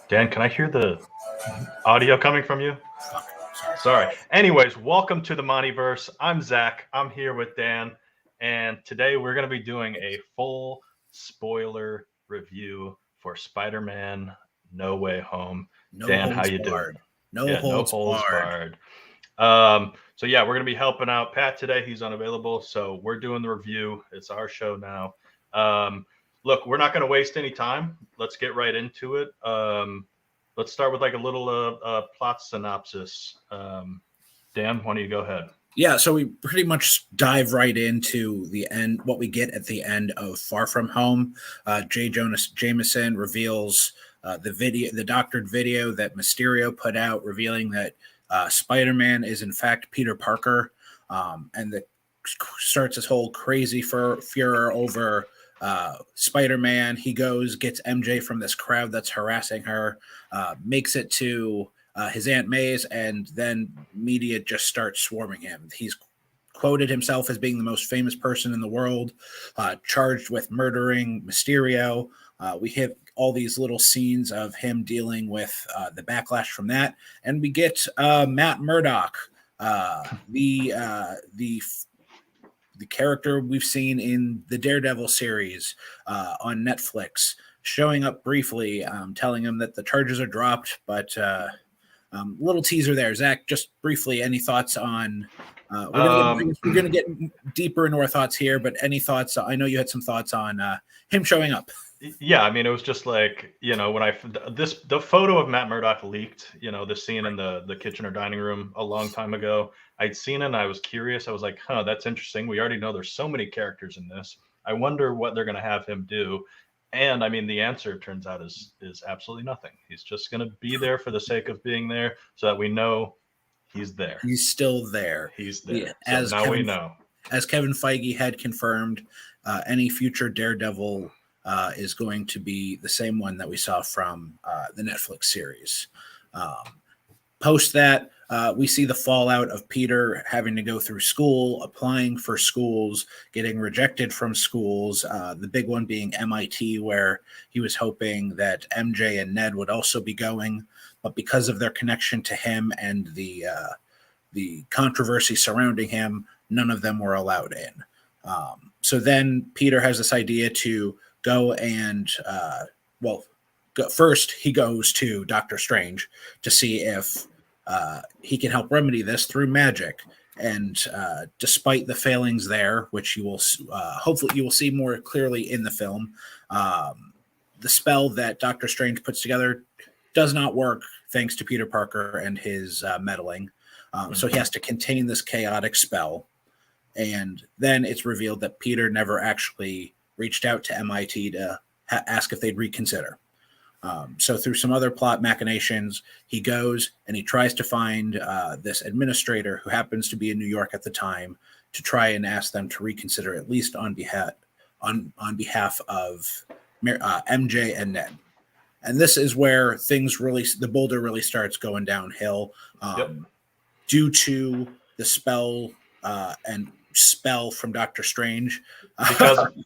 Dan, can I hear the audio coming from you? Sorry. Anyways, welcome to the Montyverse. I'm Zach. I'm here with Dan, and today we're going to be doing a full spoiler review for Spider-Man: No Way Home. No Dan, how holds you doing? barred. No Yeah, no holds holds barred. barred. So yeah, we're going to be helping out Pat today. He's unavailable, so we're doing the review. It's our show now. Look, we're not going to waste any time. Let's get right into it. Let's start with like a little plot synopsis. Dan, why don't you go ahead? Yeah, so we pretty much dive right into the end, what we get at the end of Far From Home. J. Jonah Jameson reveals the doctored video that Mysterio put out, revealing that Spider-Man is in fact Peter Parker, and that starts this whole crazy furor over Spider-Man. He gets MJ from this crowd that's harassing her, makes it to his Aunt May's, and then media just starts swarming him. He's quoted himself as being the most famous person in the world, charged with murdering Mysterio. We hit all these little scenes of him dealing with the backlash from that, and we get Matt Murdock, the character we've seen in the Daredevil series on Netflix, showing up briefly, telling him that the charges are dropped, but little teaser there. Zach, just briefly, any thoughts on? We're gonna get deeper into our thoughts here, but any thoughts? I know you had some thoughts on him showing up. Yeah, I mean, it was just like, when the photo of Matt Murdock leaked, the scene in the kitchen or dining room a long time ago. I'd seen it and I was curious. I was like, that's interesting. We already know there's so many characters in this. I wonder what they're going to have him do. And I mean, the answer turns out is absolutely nothing. He's just going to be there for the sake of being there, so that we know he's there. He's still there. He's there. Yeah, so now we know. As Kevin Feige had confirmed, any future Daredevil is going to be the same one that we saw from the Netflix series. Post that, we see the fallout of Peter having to go through school, applying for schools, getting rejected from schools, the big one being MIT, where he was hoping that MJ and Ned would also be going, but because of their connection to him and the controversy surrounding him, none of them were allowed in. So then Peter has this idea to go and, first he goes to Doctor Strange to see if he can help remedy this through magic. And despite the failings there, which you will hopefully you will see more clearly in the film, the spell that Doctor Strange puts together does not work thanks to Peter Parker and his meddling. So he has to contain this chaotic spell. And then it's revealed that Peter never actually reached out to MIT to ask if they'd reconsider. So through some other plot machinations, he goes and he tries to find this administrator who happens to be in New York at the time to try and ask them to reconsider, at least on behalf of MJ and Ned. And this is where the boulder really starts going downhill, due to the spell from Doctor Strange.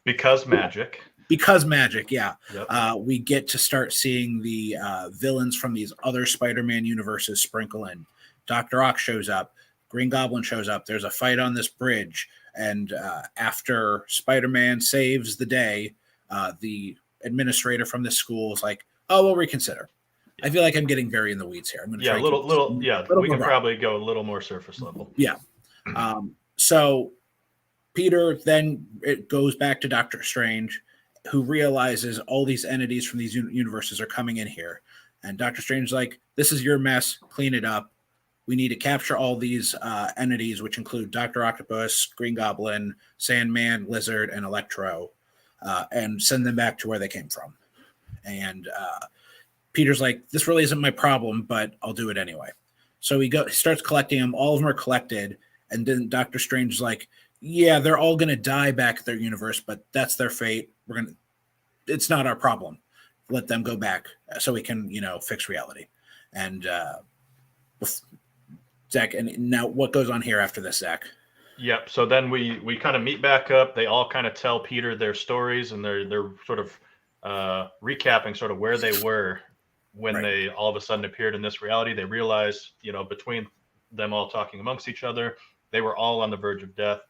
Because magic. Because magic, yeah. Yep. We get to start seeing the villains from these other Spider-Man universes sprinkle in. Dr. Ock shows up. Green Goblin shows up. There's a fight on this bridge. And after Spider-Man saves the day, the administrator from this school is like, oh, we'll reconsider. Yeah. I feel like I'm getting very in the weeds here. I'm going to we can probably go a little more surface level. Yeah. So Peter then it goes back to Doctor Strange, who realizes all these entities from these universes are coming in here. And Doctor Strange is like, this is your mess, clean it up. We need to capture all these entities, which include Dr. Octopus, Green Goblin, Sandman, Lizard, and Electro, and send them back to where they came from. And Peter's like, this really isn't my problem, but I'll do it anyway. So he starts collecting them. All of them are collected. And then Doctor Strange is like, yeah, they're all going to die back at their universe, but that's their fate. It's not our problem. Let them go back so we can, fix reality. And Zach, and now what goes on here after this, Zach? Yep. So then we kind of meet back up. They all kind of tell Peter their stories, and they're sort of recapping sort of where they were when they all of a sudden appeared in this reality, they realized, you know, between them all talking amongst each other, they were all on the verge of death.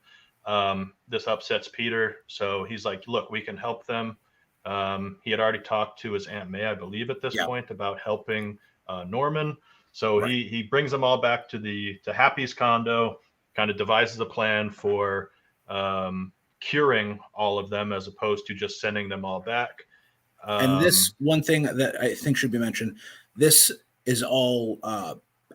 This upsets Peter, so he's like, look, we can help them. He had already talked to his Aunt May, I believe, at this point about helping Norman. So he brings them all back to Happy's condo, kind of devises a plan for curing all of them as opposed to just sending them all back. And this one thing that I think should be mentioned, this is all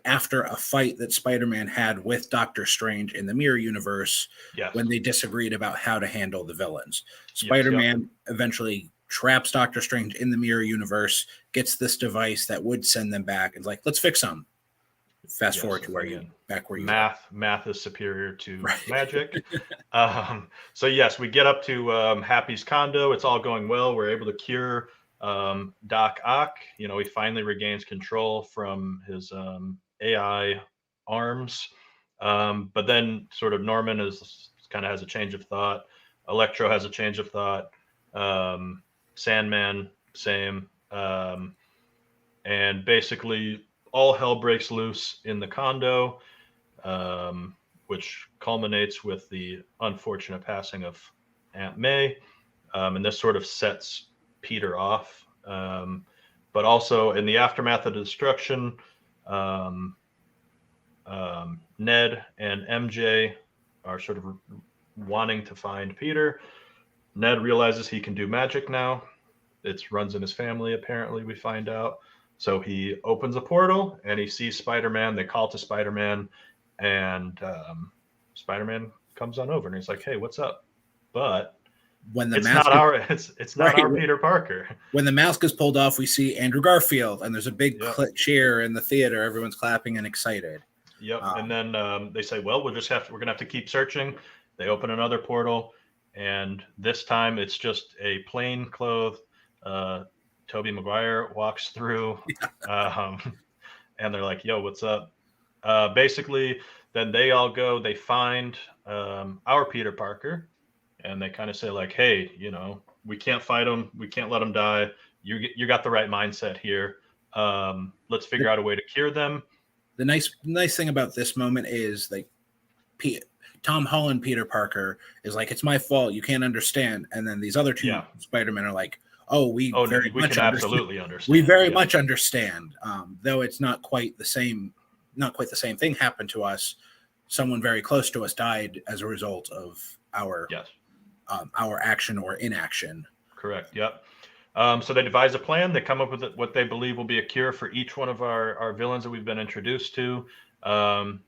after a fight that Spider-Man had with Doctor Strange in the Mirror Universe when they disagreed about how to handle the villains. Spider-Man eventually traps Doctor Strange in the Mirror Universe, gets this device that would send them back, and is like, let's fix them. Fast forward to where you math is superior to magic. So yes, we get up to Happy's condo. It's all going well. We're able to cure Doc Ock. You know, he finally regains control from his AI arms. But then sort of Norman kind of has a change of thought. Electro has a change of thought. Sandman, same. And basically all hell breaks loose in the condo, which culminates with the unfortunate passing of Aunt May. And this sort of sets Peter off. But also in the aftermath of the destruction, Ned and MJ are sort of wanting to find Peter. Ned realizes he can do magic now. It runs in his family, apparently, we find out. So he opens a portal and he sees Spider-Man. They call to Spider-Man, and Spider-Man comes on over and he's like, "Hey, what's up?" But when the it's not our Peter Parker. When the mask is pulled off, we see Andrew Garfield, and there's a big cheer in the theater. Everyone's clapping and excited. Yep. And then they say, "Well, we're gonna have to keep searching." They open another portal, and this time it's just a plainclothes Tobey Maguire walks through, and they're like, "Yo, what's up?" Basically, then they all go. They find our Peter Parker, and they kind of say like, "Hey, you know, we can't fight him. We can't let him die. You got the right mindset here. Let's figure out a way to cure them." The nice thing about this moment is like, Tom Holland Peter Parker is like, "It's my fault. You can't understand." And then these other two Spider-Men are like, we can absolutely understand. We very much understand, though it's not quite the same. Not quite the same thing happened to us. Someone very close to us died as a result of our action or inaction. Correct. Yep. So they devise a plan. They come up with what they believe will be a cure for each one of our villains that we've been introduced to.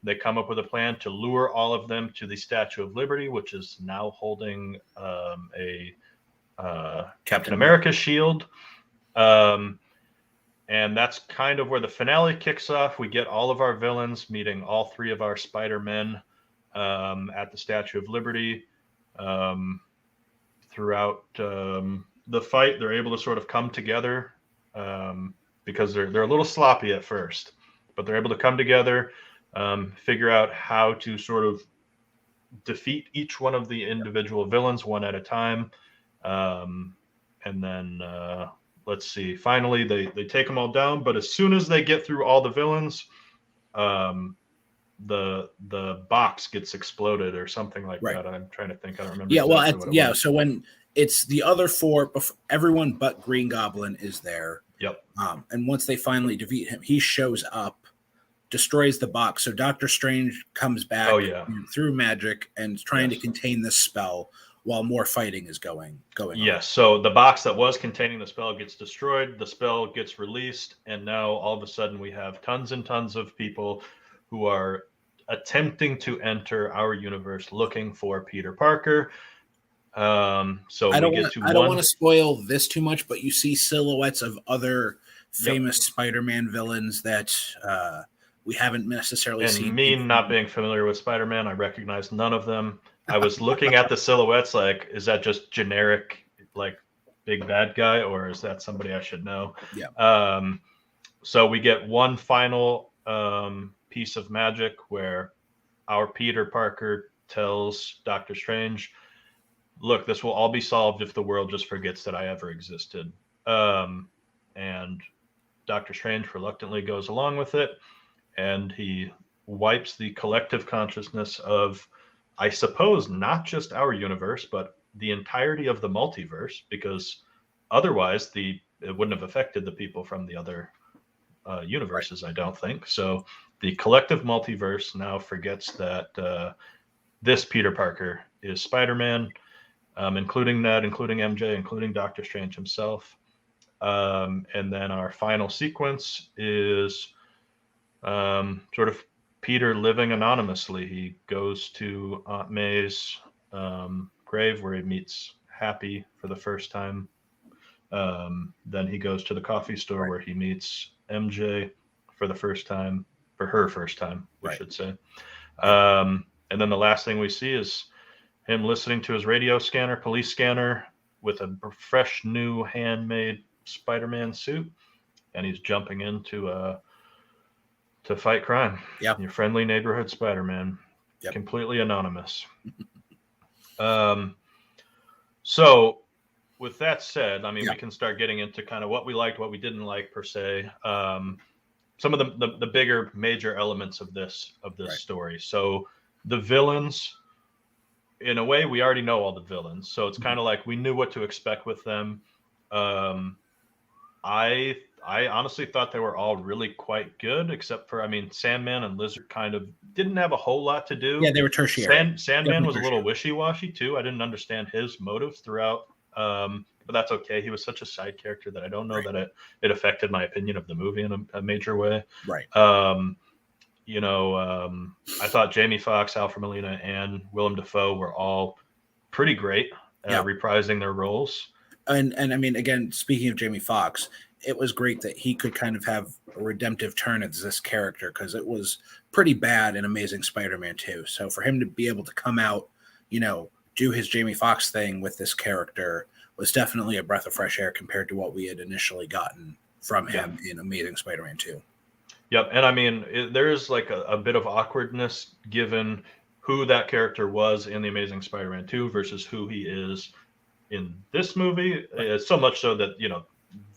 They come up with a plan to lure all of them to the Statue of Liberty, which is now holding a Captain America shield. And that's kind of where the finale kicks off. We get all of our villains meeting all three of our Spider-Men at the Statue of Liberty. Throughout the fight, they're able to sort of come together because they're a little sloppy at first, but they're able to come together, figure out how to sort of defeat each one of the individual villains one at a time. And then let's see, finally they take them all down, but as soon as they get through all the villains, the box gets exploded or something like that. I'm trying to think. I don't remember. So when it's the other four, everyone but Green Goblin is there. Yep. And once they finally defeat him, he shows up, destroys the box. So Doctor Strange comes back through magic and trying to contain this spell while more fighting is going on. Yes. So the box that was containing the spell gets destroyed. The spell gets released, and now all of a sudden we have tons and tons of people who are attempting to enter our universe looking for Peter Parker. So I don't want to spoil this too much, but you see silhouettes of other famous Spider-Man villains that we haven't necessarily seen. And me not being familiar with Spider-Man, I recognize none of them. I was looking at the silhouettes like, is that just generic, like big bad guy, or is that somebody I should know? Yeah. So we get one final piece of magic where our Peter Parker tells Doctor Strange, "Look, this will all be solved if the world just forgets that I ever existed." And Doctor Strange reluctantly goes along with it, and he wipes the collective consciousness of, I suppose, not just our universe, but the entirety of the multiverse, because otherwise it wouldn't have affected the people from the other universes, I don't think. So the collective multiverse now forgets that this Peter Parker is Spider-Man, including MJ, including Doctor Strange himself. And then our final sequence is sort of Peter living anonymously. He goes to Aunt May's grave where he meets Happy for the first time. Then he goes to the coffee store where he meets MJ for her first time, we should say. And then the last thing we see is him listening to his radio scanner, police scanner, with a fresh new handmade Spider-Man suit, and he's jumping in to fight crime. Yeah, your friendly neighborhood Spider-Man, completely anonymous. So with that said, I mean, we can start getting into kind of what we liked, what we didn't like per se. Some of the bigger major elements of this story. So the villains, in a way, we already know all the villains, so it's kind of like we knew what to expect with them. I honestly thought they were all really quite good, except for, I mean, Sandman and Lizard kind of didn't have a whole lot to do. Yeah, they were tertiary. Sandman was a little wishy-washy too. I didn't understand his motives throughout, but that's okay. He was such a side character that I don't know that it affected my opinion of the movie in a major way. Right. I thought Jamie Foxx, Alfred Molina, and Willem Dafoe were all pretty great at reprising their roles. And I mean, again, speaking of Jamie Foxx, it was great that he could kind of have a redemptive turn as this character, because it was pretty bad in Amazing Spider-Man 2. So for him to be able to come out, do his Jamie Foxx thing with this character was definitely a breath of fresh air compared to what we had initially gotten from him in Amazing Spider-Man 2. Yep. And I mean, there's like a bit of awkwardness given who that character was in the Amazing Spider-Man 2 versus who he is in this movie. So much so that,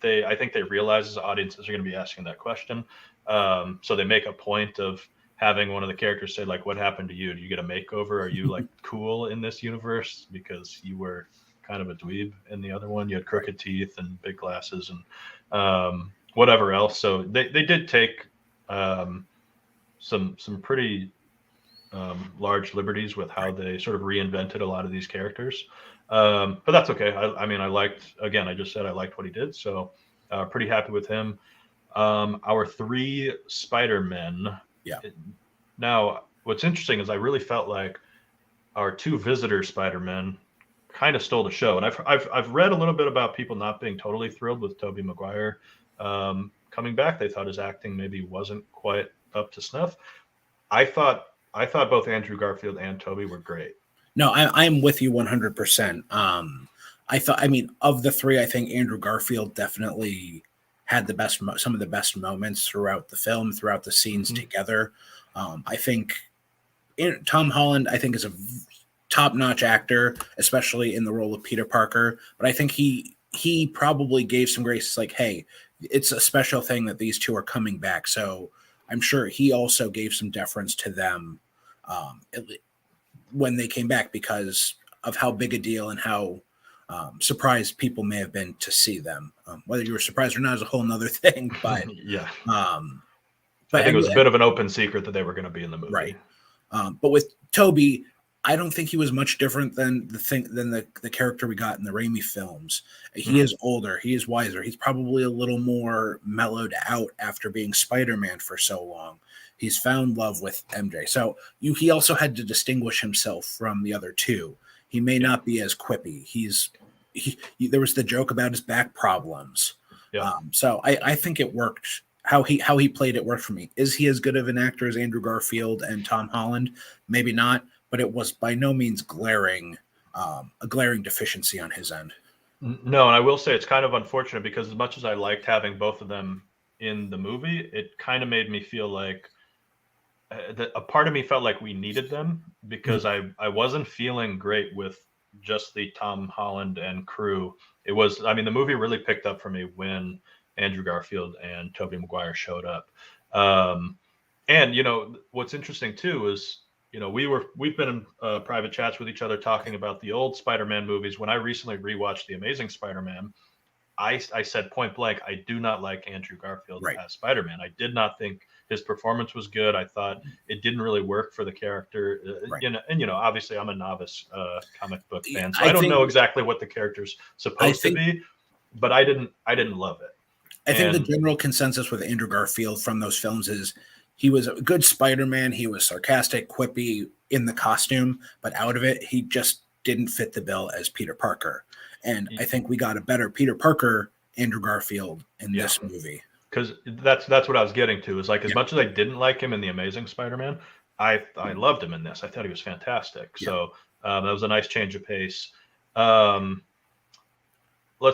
I think they realize as audiences are going to be asking that question. So they make a point of having one of the characters say, like, what happened to you? Do you get a makeover? Are you like cool in this universe? Because you were kind of a dweeb in the other one. You had crooked teeth and big glasses and whatever else. So they did take some pretty large liberties with how they sort of reinvented a lot of these characters. But that's okay. I mean, I liked what he did. So pretty happy with him. Our 3 Spider-Men. Yeah. Now, what's interesting is I really felt like our 2 visitor Spider-Men kind of stole the show. And I've read a little bit about people not being totally thrilled with Tobey Maguire coming back. They thought his acting maybe wasn't quite up to snuff. I thought both Andrew Garfield and Tobey were great. No, I'm with you 100%. Of the 3, I think Andrew Garfield definitely had some of the best moments throughout the film, throughout the scenes together. I think Tom Holland, is a top-notch actor, especially in the role of Peter Parker. But I think he probably gave some grace. Like, hey, it's a special thing that these 2 are coming back. So I'm sure he also gave some deference to them when they came back, because of how big a deal and how surprised people may have been to see them. Whether you were surprised or not is a whole nother thing. But but I think it was a bit of an open secret that they were going to be in the movie. Right. But with Tobey, I don't think he was much different than the character we got in the Raimi films. He is older. He is wiser. He's probably a little more mellowed out after being Spider-Man for so long. He's found love with MJ. So he also had to distinguish himself from the other 2. He may not be as quippy. There was the joke about his back problems. Yeah. So I think it worked. How he played it worked for me. Is he as good of an actor as Andrew Garfield and Tom Holland? Maybe not, but it was by no means a glaring deficiency on his end. No, and I will say it's kind of unfortunate, because as much as I liked having both of them in the movie, it kind of made me feel like a part of me felt like we needed them, because I wasn't feeling great with just the Tom Holland and crew. It was, I mean, the movie really picked up for me when Andrew Garfield and Tobey Maguire showed up. And what's interesting too is we've been in private chats with each other talking about the old Spider-Man movies. When I recently rewatched The Amazing Spider-Man, I said point blank, I do not like Andrew Garfield as Spider-Man. I did not think his performance was good. I thought it didn't really work for the character. Obviously I'm a novice comic book fan, so I don't know exactly what the character's supposed to be, but I didn't love it. I think the general consensus with Andrew Garfield from those films is he was a good Spider-Man. He was sarcastic, quippy in the costume, but out of it, he just didn't fit the bill as Peter Parker. And I think we got a better Peter Parker, Andrew Garfield in this movie. Because that's what I was getting to, is like, as much as I didn't like him in The Amazing Spider-Man, I loved him in this. I thought he was fantastic. So that was a nice change of pace. Let's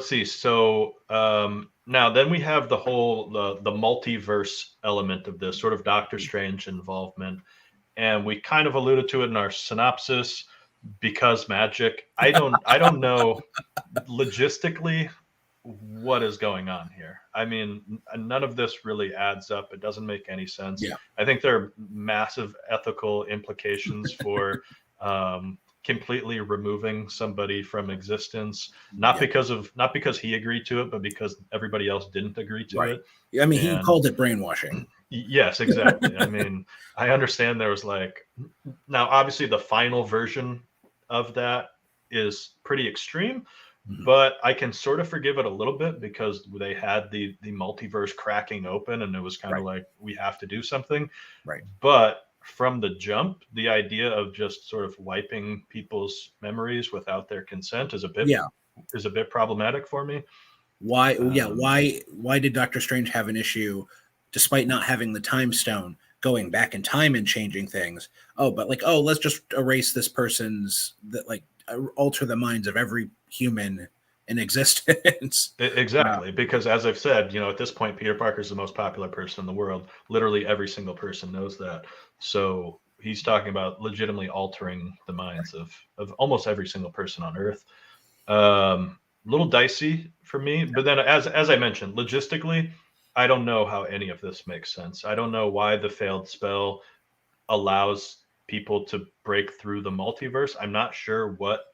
see. So now then we have the whole the multiverse element of this, sort of Doctor Strange involvement. And we kind of alluded to it in our synopsis, because magic. I don't know logistically what is going on here. I mean, none of this really adds up. It doesn't make any sense. I think there are massive ethical implications for completely removing somebody from existence, not because he agreed to it, but because everybody else didn't agree to it. I mean, he called it brainwashing. Yes, exactly. I mean, I understand there was now obviously the final version of that is pretty extreme, but I can sort of forgive it a little bit, because they had the multiverse cracking open, and it was kind of like, we have to do something. But from the jump, the idea of just sort of wiping people's memories without their consent is a bit problematic for me. Why did Doctor Strange have an issue, despite not having the time stone, going back in time and changing things? Let's just erase this person's, alter the minds of every human in existence. Exactly. Because as I've said, at this point, Peter Parker is the most popular person in the world. Literally every single person knows that. So he's talking about legitimately altering the minds of almost every single person on Earth. Little dicey for me, but then as I mentioned, logistically, I don't know how any of this makes sense. I don't know why the failed spell allows people to break through the multiverse. I'm not sure what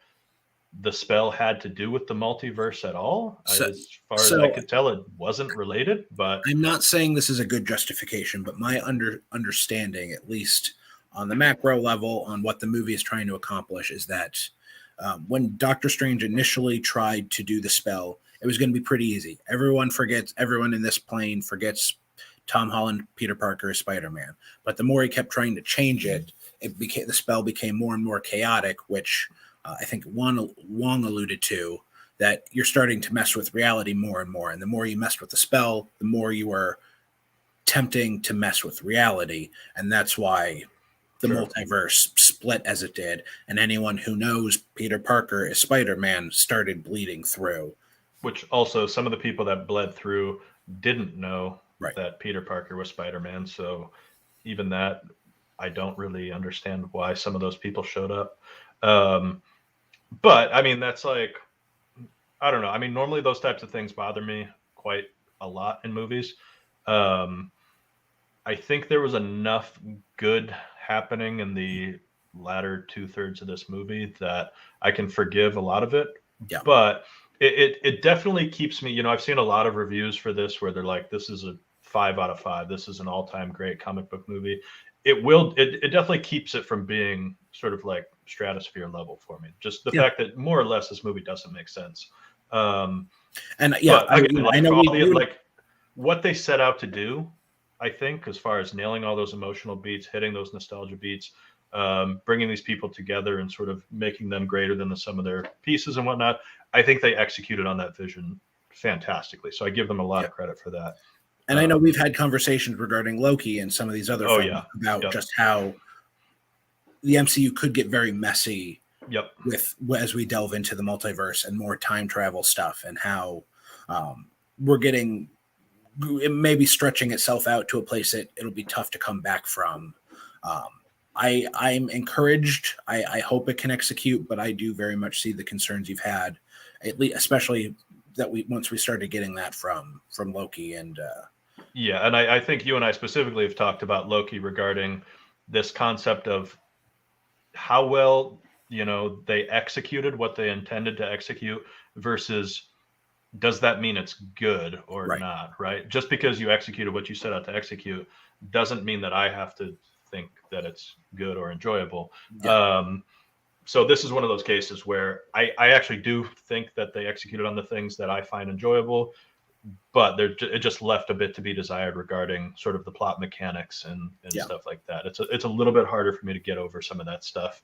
the spell had to do with the multiverse at all. As far as I could tell, it wasn't related. But I'm not saying this is a good justification, but my understanding, at least on the macro level, on what the movie is trying to accomplish, is that when Doctor Strange initially tried to do the spell, it was going to be pretty easy. Everyone in this plane forgets Tom Holland, Peter Parker, Spider-Man. But the more he kept trying to change it, the spell became more and more chaotic, which I think Wong alluded to, that you're starting to mess with reality more and more. And the more you messed with the spell, the more you were tempting to mess with reality. And that's why the multiverse split as it did. And anyone who knows Peter Parker is Spider-Man started bleeding through. Which also, some of the people that bled through didn't know that Peter Parker was Spider-Man. So even that, I don't really understand why some of those people showed up. But I mean, that's like, I don't know. I mean, normally those types of things bother me quite a lot in movies. I think there was enough good happening in the latter 2/3 of this movie that I can forgive a lot of it. But it definitely keeps me, I've seen a lot of reviews for this where they're like, this is a 5 out of 5. This is an all-time great comic book movie. It definitely keeps it from being sort of like stratosphere level for me. Just the fact that more or less this movie doesn't make sense. I know what they set out to do, I think, as far as nailing all those emotional beats, hitting those nostalgia beats, bringing these people together and sort of making them greater than the sum of their pieces and whatnot. I think they executed on that vision fantastically. So I give them a lot of credit for that. And I know we've had conversations regarding Loki and some of these other films about just how the MCU could get very messy with as we delve into the multiverse and more time travel stuff, and how we're getting, it may be stretching itself out to a place that it'll be tough to come back from. I'm encouraged. I hope it can execute, but I do very much see the concerns you've had, at least, especially once we started getting that from Loki and yeah, and I think you and I specifically have talked about Loki regarding this concept of how well they executed what they intended to execute versus does that mean it's good or right. not, right? Just because you executed what you set out to execute doesn't mean that I have to think that it's good or enjoyable. Yeah. So this is one of those cases where I actually do think that they executed on the things that I find enjoyable, but it just left a bit to be desired regarding sort of the plot mechanics and Yeah. stuff like that. It's a little bit harder for me to get over some of that stuff.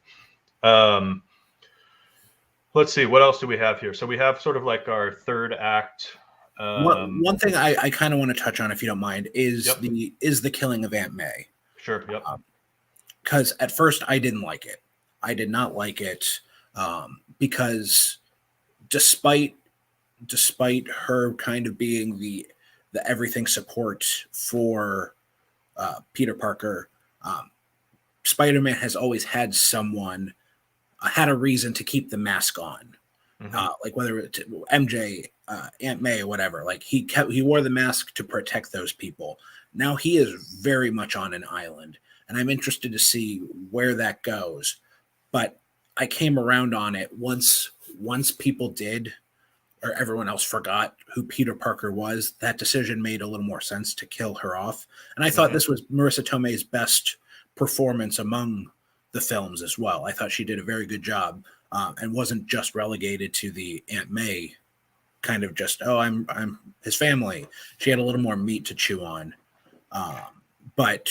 Let's see, what else do we have here? So we have sort of like our third act. One thing I kind of want to touch on, if you don't mind, is Yep. the killing of Aunt May. Sure. Yep. Because at first I didn't like it. I did not like it because despite her kind of being the everything support for Peter Parker, Spider-Man has always had someone had a reason to keep the mask on. Like whether it's MJ, Aunt May, or whatever. Like he wore the mask to protect those people. Now he is very much on an island, and I'm interested to see where that goes. But I came around on it once people did, or everyone else forgot who Peter Parker was. That decision made a little more sense to kill her off, and I thought this was Marissa Tomei's best performance among the films as well. I thought she did a very good job. And wasn't just relegated to the Aunt May kind of just, I'm his family. She had a little more meat to chew on. But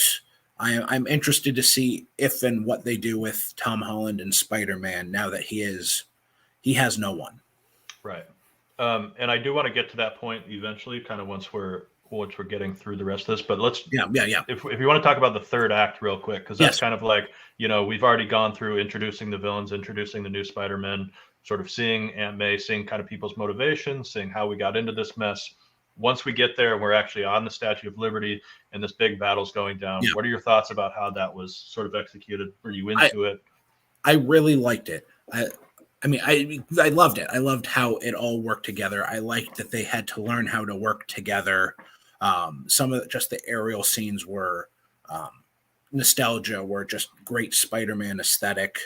I'm interested to see if and what they do with Tom Holland and Spider-Man now that he has no one. Right. And I do want to get to that point eventually, kind of once we're getting through the rest of this, but let's if you want to talk about the third act real quick, because that's kind of like, we've already gone through introducing the villains, introducing the new Spider-Man, sort of seeing Aunt May, seeing kind of people's motivations, seeing how we got into this mess. Once we get there and we're actually on the Statue of Liberty and this big battle's going down, what are your thoughts about how that was sort of executed? Were you into it? I really liked it. I mean, I loved it. I loved how it all worked together. I liked that they had to learn how to work together. Some of just the aerial scenes were nostalgia, were just great Spider-Man aesthetic.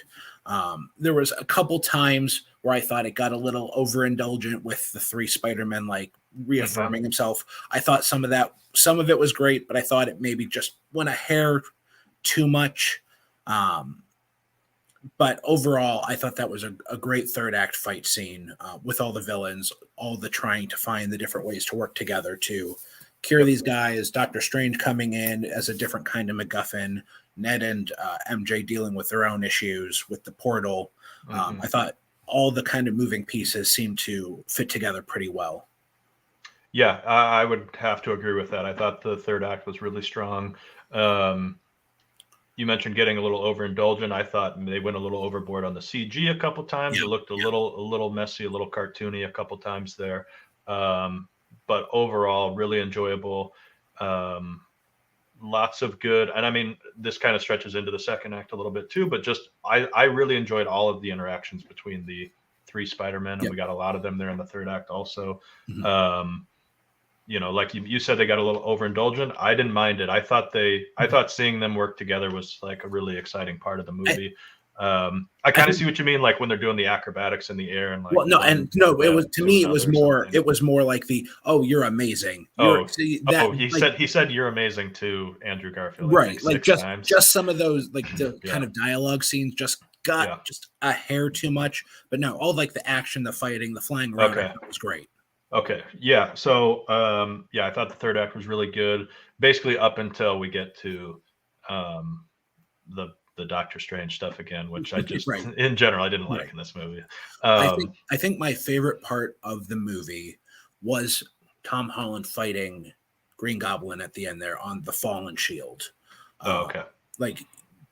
There was a couple times where I thought it got a little overindulgent with the three Spider-Men like reaffirming himself. I thought some of it was great, but I thought it maybe just went a hair too much. But overall, I thought that was a great third act fight scene with all the villains, all the trying to find the different ways to work together to cure these guys, Doctor Strange coming in as a different kind of MacGuffin, Ned and MJ dealing with their own issues with the portal. I thought all the kind of moving pieces seemed to fit together pretty well. Yeah, I would have to agree with that. I thought the third act was really strong. You mentioned getting a little overindulgent. I thought they went a little overboard on the CG a couple times. It looked a little messy, a little cartoony a couple times there. But overall, really enjoyable. Lots of good. And I mean, this kind of stretches into the second act a little bit too, but just I really enjoyed all of the interactions between the three Spider-Men, and we got a lot of them there in the third act also. Like you said, they got a little overindulgent. I didn't mind it. I thought seeing them work together was like a really exciting part of the movie. I kind of see what you mean, like when they're doing the acrobatics in the air and like. Well, it was to me. It was more like the you're amazing. He said you're amazing to Andrew Garfield. Right, like just some of those like the kind of dialogue scenes just got just a hair too much. But no, all like the action, the fighting, the flying around, was great. Okay, yeah. So I thought the third act was really good, basically up until we get to the Doctor Strange stuff again, which I just in general I didn't like in this movie. I think my favorite part of the movie was Tom Holland fighting Green Goblin at the end there on the fallen shield. Like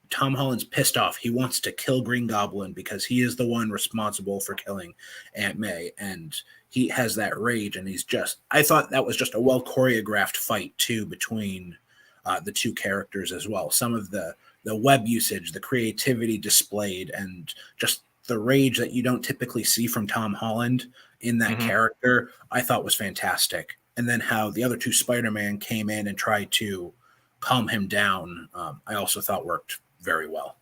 Tom Holland's pissed off. He wants to kill Green Goblin because he is the one responsible for killing Aunt May, and he has that rage. And I thought that was just a well choreographed fight too between the two characters as well. Some of the web usage, the creativity displayed, and just the rage that you don't typically see from Tom Holland in that Mhm. character, I thought was fantastic. And then how the other two Spider-Man came in and tried to calm him down, I also thought worked very well.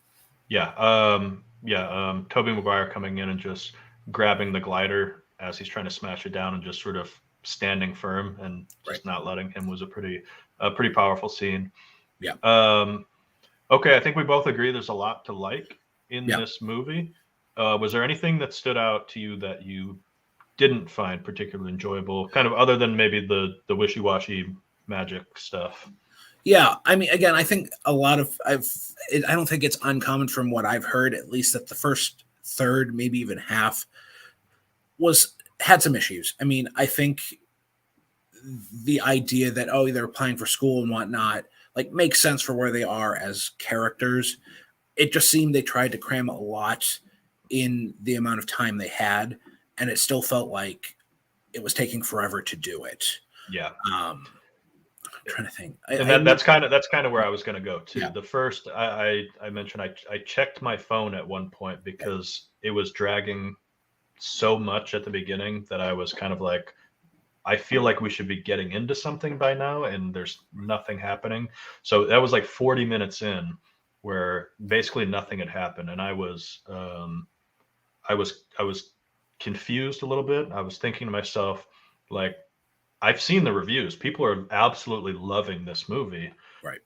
Yeah. Tobey Maguire coming in and just grabbing the glider as he's trying to smash it down and just sort of standing firm and Right. just not letting him was a pretty powerful scene. Yeah. Okay, I think we both agree there's a lot to like in Yeah. this movie. Was there anything that stood out to you that you didn't find particularly enjoyable, kind of other than maybe the wishy-washy magic stuff? Yeah, I mean, again, I think a lot of I don't think it's uncommon from what I've heard, at least that the first third, maybe even half, had some issues. I mean, I think the idea that they're applying for school and whatnot like makes sense for where they are as characters. It just seemed they tried to cram a lot in the amount of time they had, and it still felt like it was taking forever to do it. Yeah. I'm trying to think. That's kind of where I was going to go too. Yeah. The first I mentioned I checked my phone at one point because it was dragging so much at the beginning that I was kind of like, I feel like we should be getting into something by now, and there's nothing happening. So that was like 40 minutes in, where basically nothing had happened, and I was confused a little bit. I was thinking to myself, like, I've seen the reviews. People are absolutely loving this movie. Right.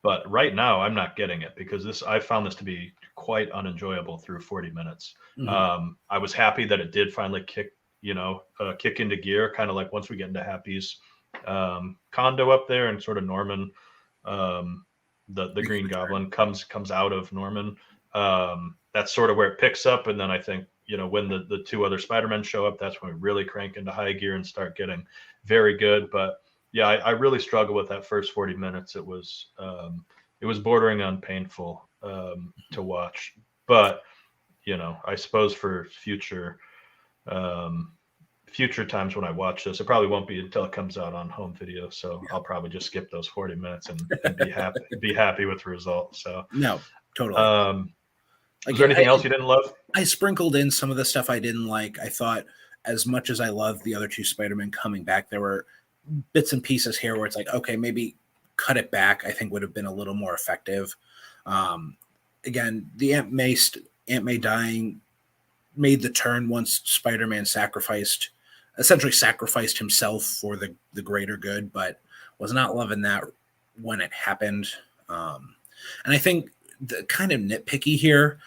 But right now, I'm not getting it because I found this to be quite unenjoyable through 40 minutes. Mm-hmm. I was happy that it did finally kick into gear, kind of like once we get into Happy's condo up there and sort of Norman, the Green Goblin comes out of Norman. That's sort of where it picks up. And then I think, when the two other Spider-Men show up, that's when we really crank into high gear and start getting very good. But yeah, I really struggle with that first 40 minutes. It was bordering on painful to watch. But, I suppose for future times when I watch this, it probably won't be until it comes out on home video. So I'll probably just skip those 40 minutes and be happy with the result. So no, totally. Is there anything else you didn't love? I sprinkled in some of the stuff I didn't like. I thought, as much as I loved the other two Spider-Men coming back, there were bits and pieces here where it's like, okay, maybe cut it back, I think would have been a little more effective. Again, the Aunt May dying made the turn once Spider-Man essentially sacrificed himself for the greater good, but was not loving that when it happened. And I think the kind of nitpicky here,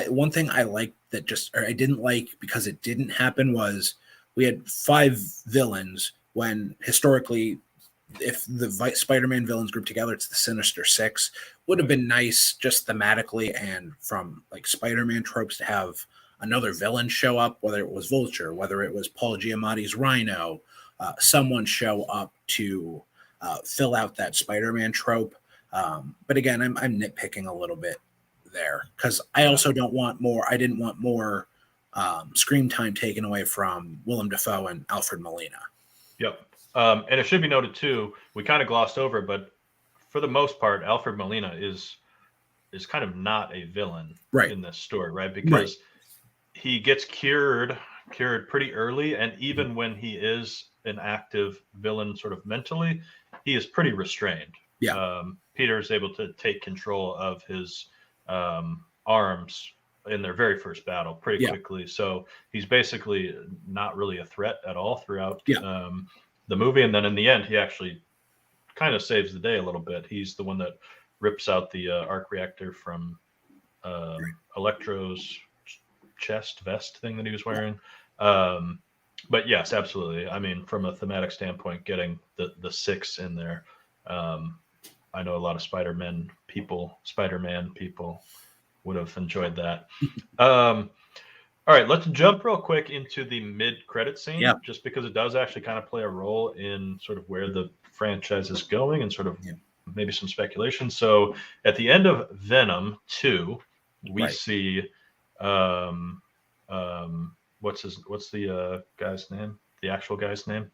one thing I liked I didn't like because it didn't happen was we had 5 villains when historically, if the Spider-Man villains group together, it's the Sinister Six. Would have been nice just thematically and from like Spider-Man tropes to have another villain show up, whether it was Vulture, whether it was Paul Giamatti's Rhino, someone show up to fill out that Spider-Man trope. But again, I'm nitpicking a little bit there because I also didn't want more screen time taken away from Willem Dafoe and Alfred Molina. Yep. And it should be noted too, we kind of glossed over, but for the most part, Alfred Molina is kind of not a villain in this story, right? Because he gets cured pretty early, and even when he is an active villain sort of mentally, he is pretty restrained. Yeah. Peter is able to take control of his arms in their very first battle pretty quickly. So he's basically not really a threat at all throughout the movie. And then in the end, he actually kind of saves the day a little bit. He's the one that rips out the arc reactor from Electro's vest thing that he was wearing. But yes, absolutely. I mean, from a thematic standpoint, getting the 6 in there, I know a lot of Spider-Man people would have enjoyed that. All right, let's jump real quick into the mid-credit scene, just because it does actually kind of play a role in sort of where the franchise is going and sort of maybe some speculation. So at the end of Venom 2, we see what's the guy's name? The actual guy's name?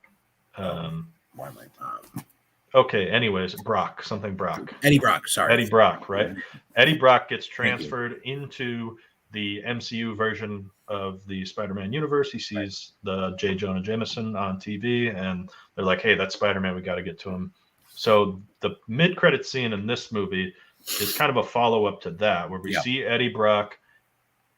Why am I? Okay, anyways, Brock. Eddie Brock, sorry. Eddie Brock, right? Eddie Brock gets transferred into the MCU version of the Spider-Man universe. He sees the J. Jonah Jameson on TV, and they're like, "Hey, that's Spider-Man. We got to get to him." So the mid-credit scene in this movie is kind of a follow-up to that, where we see Eddie Brock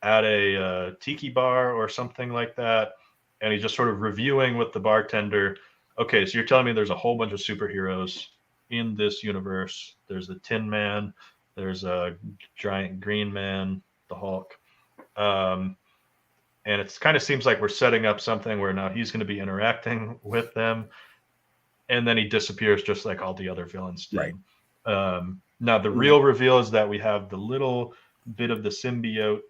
at a tiki bar or something like that, and he's just sort of reviewing with the bartender. Okay, so you're telling me there's a whole bunch of superheroes in this universe. There's the Tin Man, there's a giant Green Man, the Hulk, and it kind of seems like we're setting up something where now he's going to be interacting with them, and then he disappears just like all the other villains did. Right. Now the real reveal is that we have the little bit of the symbiote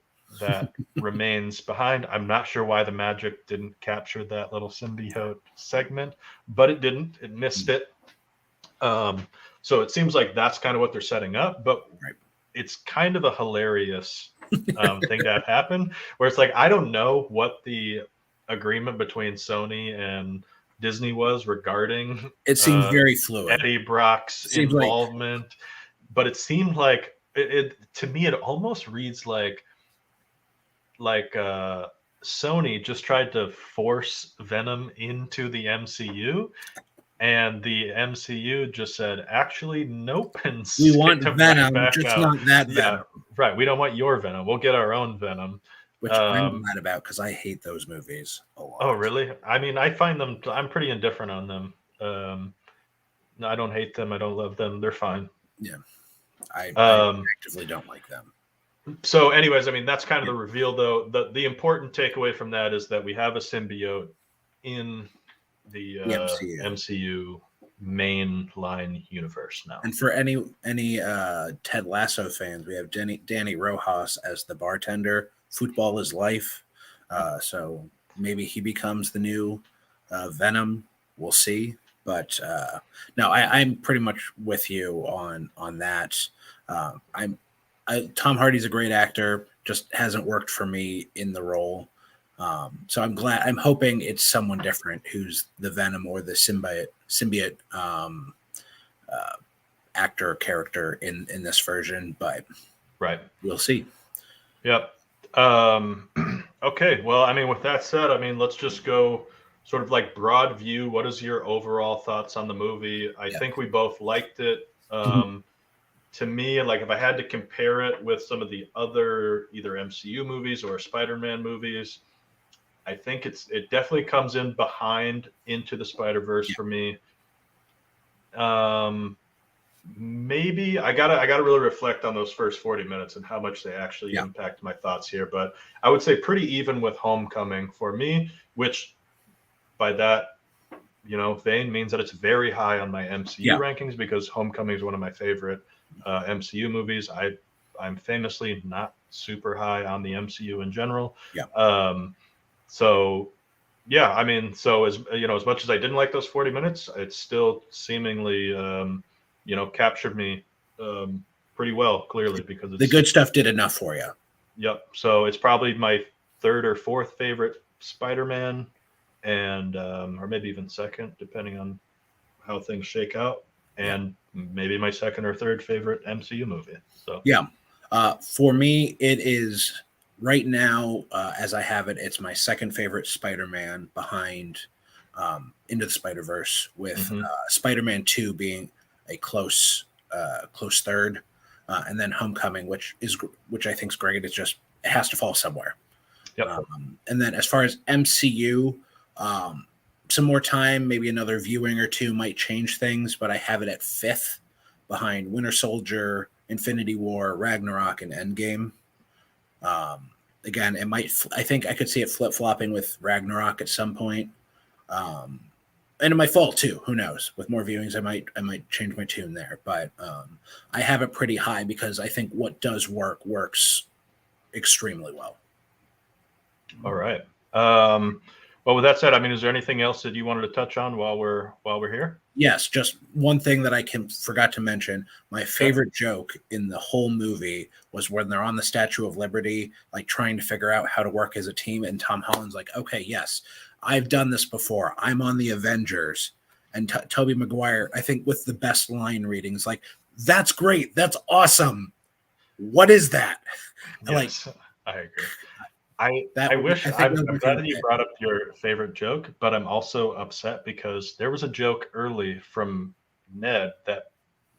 that remains behind. I'm not sure why the magic didn't capture that little symbiote segment, but it didn't. It missed it. So it seems like that's kind of what they're setting up, but it's kind of a hilarious thing to have happen, where it's like, I don't know what the agreement between Sony and Disney was regarding it seemed very fluid. Eddie Brock's involvement, but it seemed like it to me, it almost reads like Sony just tried to force Venom into the MCU, and the MCU just said, actually, nope, and we want Venom, just not that Venom. Yeah, right. We don't want your Venom. We'll get our own Venom. Which I'm glad about, because I hate those movies a lot. Oh, really? I mean, I find them, I'm pretty indifferent on them. No, I don't hate them. I don't love them. They're fine. Yeah. I actively don't like them. So anyways, I mean, that's kind of the reveal, though. The important takeaway from that is that we have a symbiote in the MCU mainline universe now. And for any Ted Lasso fans, we have Danny Rojas as the bartender. Football is life. So maybe he becomes the new Venom. We'll see. But no, I'm pretty much with you on that. Tom Hardy's a great actor, just hasn't worked for me in the role. So I'm hoping it's someone different who's the Venom or the symbiote actor character in this version, but we'll see. Yep. Okay. Well, I mean, with that said, I mean, let's just go sort of like broad view. What is your overall thoughts on the movie? I think we both liked it. To me, like, if I had to compare it with some of the other either MCU movies or Spider-Man movies, I think it definitely comes in behind Into the Spider-Verse for me. Maybe I gotta really reflect on those first 40 minutes and how much they actually impact my thoughts here. But I would say pretty even with Homecoming for me, which by that vein means that it's very high on my MCU rankings, because Homecoming is one of my favorite MCU movies. I'm famously not super high on the MCU in general. So yeah, I mean, so as much as I didn't like those 40 minutes, it still seemingly captured me pretty well, clearly, because the good stuff did enough for you. Yep. So it's probably my third or fourth favorite Spider-Man, and or maybe even second, depending on how things shake out, and maybe my second or third favorite MCU movie. So for me, it is right now, as I have it, it's my second favorite Spider-Man behind Into the Spider-Verse, with Spider-Man 2 being a close third, and then Homecoming, which I think is great. It's just, it has to fall somewhere. And then as far as MCU, some more time, maybe another viewing or two might change things, but I have it at fifth behind Winter Soldier, Infinity War, Ragnarok, and Endgame. Again, I think I could see it flip-flopping with Ragnarok at some point. And it might fall too. Who knows? With more viewings, I might change my tune there. But I have it pretty high because I think what does works extremely well. All right. Well, with that said, I mean, is there anything else that you wanted to touch on while we're here? Yes, just one thing that I forgot to mention. My favorite joke in the whole movie was when they're on the Statue of Liberty, like trying to figure out how to work as a team, and Tom Holland's like, "Okay, yes, I've done this before. I'm on the Avengers." And Tobey Maguire, I think, with the best line readings, like, "That's great. That's awesome. What is that?" Yes. I agree. I That I would be, wish I think that I'm would be glad that my you pick. brought up your favorite joke, but I'm also upset because there was a joke early from Ned that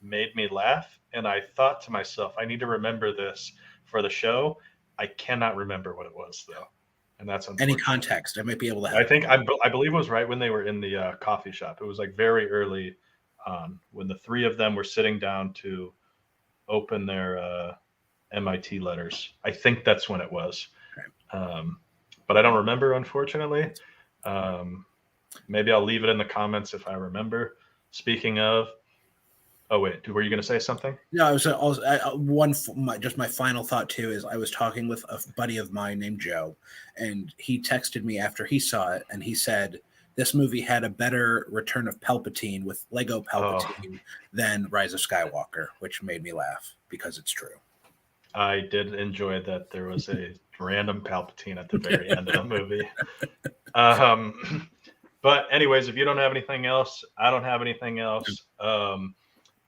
made me laugh, and I thought to myself, I need to remember this for the show. I cannot remember what it was though, and that's Any unfortunate. context, I might be able to I help. think I believe it was right when they were in the coffee shop. It was like very early on when the three of them were sitting down to open their MIT letters. I think that's when it was. Okay. Um, but I don't remember, unfortunately. Um, maybe I'll leave it in the comments if I remember. Speaking of, oh wait, were you going to say something? No, I was also just my final thought too is I was talking with a buddy of mine named Joe, and he texted me after he saw it, and he said this movie had a better Return of Palpatine with Lego Oh, Palpatine than Rise of Skywalker, which made me laugh because it's true. I did enjoy that there was a random Palpatine at the very end of the movie. Um, but anyways, if you don't have anything else, I don't have anything else.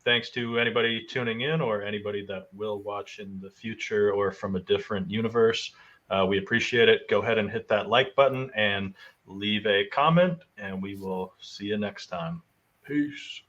Thanks to anybody tuning in or anybody that will watch in the future or from a different universe. We appreciate it. Go ahead and hit that like button and leave a comment, and we will see you next time. Peace.